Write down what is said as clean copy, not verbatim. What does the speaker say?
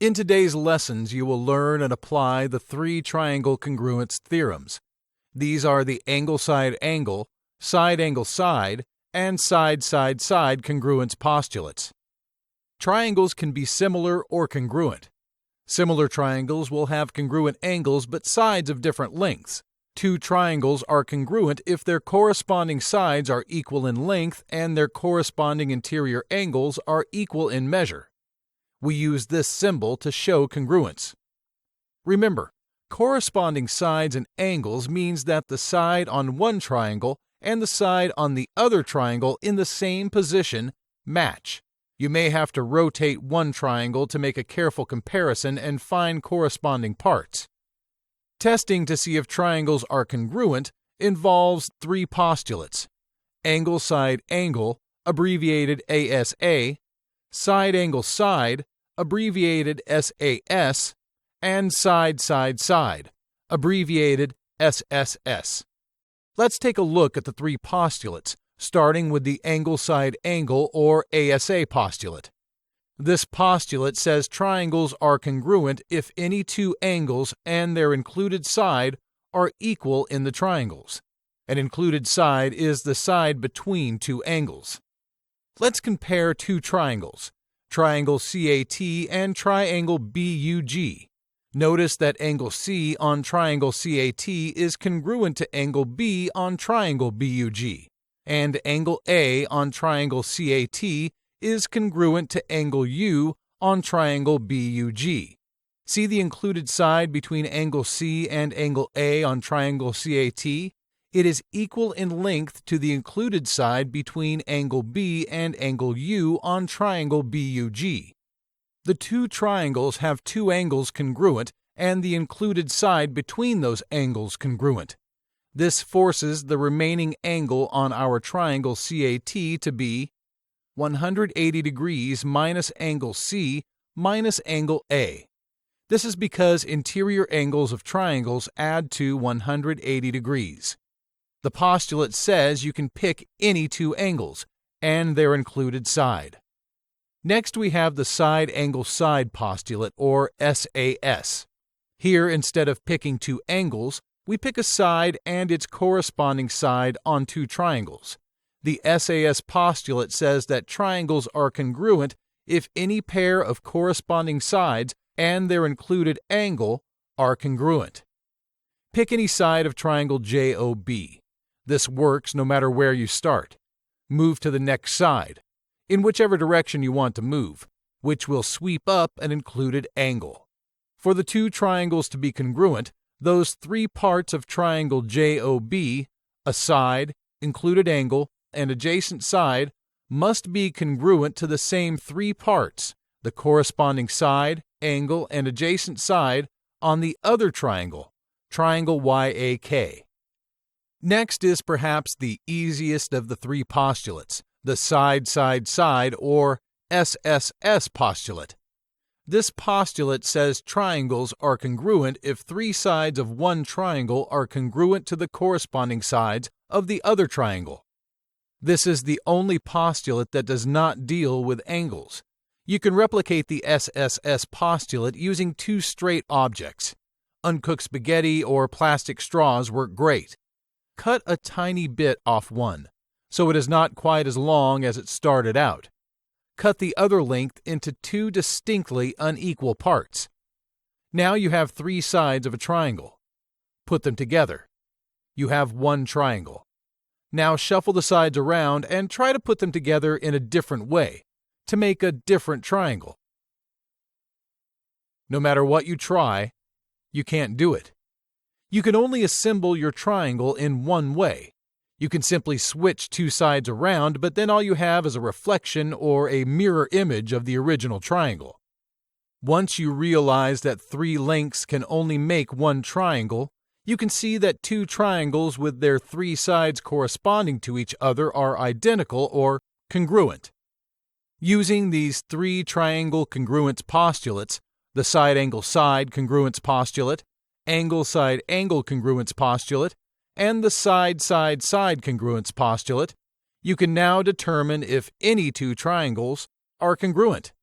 In today's lessons, you will learn and apply the three triangle congruence theorems. These are the angle-side-angle, side-angle-side, and side-side-side congruence postulates. Triangles can be similar or congruent. Similar triangles will have congruent angles but sides of different lengths. Two triangles are congruent if their corresponding sides are equal in length and their corresponding interior angles are equal in measure. We use this symbol to show congruence. Remember, corresponding sides and angles means that the side on one triangle and the side on the other triangle in the same position match. You may have to rotate one triangle to make a careful comparison and find corresponding parts. Testing to see if triangles are congruent involves three postulates: angle-side-angle, abbreviated ASA, side-angle-side, abbreviated SAS, and side-side-side, abbreviated SSS. Let's take a look at the three postulates, starting with the angle-side-angle or ASA postulate. This postulate says triangles are congruent if any two angles and their included side are equal in the triangles. An included side is the side between two angles. Let's compare two triangles, triangle CAT and triangle BUG. Notice that angle C on triangle CAT is congruent to angle B on triangle BUG, and angle A on triangle CAT is congruent to angle U on triangle BUG. See the included side between angle C and angle A on triangle CAT? It is equal in length to the included side between angle B and angle U on triangle BUG. The two triangles have two angles congruent and the included side between those angles congruent. This forces the remaining angle on our triangle CAT to be 180 degrees minus angle C minus angle A. This is because interior angles of triangles add to 180 degrees. The postulate says you can pick any two angles and their included side. Next, we have the side-angle-side postulate, or SAS. Here, instead of picking two angles, we pick a side and its corresponding side on two triangles. The SAS postulate says that triangles are congruent if any pair of corresponding sides and their included angle are congruent. Pick any side of triangle JOB. This works no matter where you start. Move to the next side, in whichever direction you want to move, which will sweep up an included angle. For the two triangles to be congruent, those three parts of triangle JOB, a side, included angle, and adjacent side, must be congruent to the same three parts, the corresponding side, angle, and adjacent side on the other triangle, triangle YAK. Next is perhaps the easiest of the three postulates, the side-side-side or SSS postulate. This postulate says triangles are congruent if three sides of one triangle are congruent to the corresponding sides of the other triangle. This is the only postulate that does not deal with angles. You can replicate the SSS postulate using two straight objects. Uncooked spaghetti or plastic straws work great. Cut a tiny bit off one, so it is not quite as long as it started out. Cut the other length into two distinctly unequal parts. Now you have three sides of a triangle. Put them together. You have one triangle. Now shuffle the sides around and try to put them together in a different way, to make a different triangle. No matter what you try, you can't do it. You can only assemble your triangle in one way. You can simply switch two sides around, but then all you have is a reflection or a mirror image of the original triangle. Once you realize that three lengths can only make one triangle, you can see that two triangles with their three sides corresponding to each other are identical or congruent. Using these three triangle congruence postulates, the side-angle-side congruence postulate, angle-side-angle congruence postulate, and the side-side-side congruence postulate, you can now determine if any two triangles are congruent.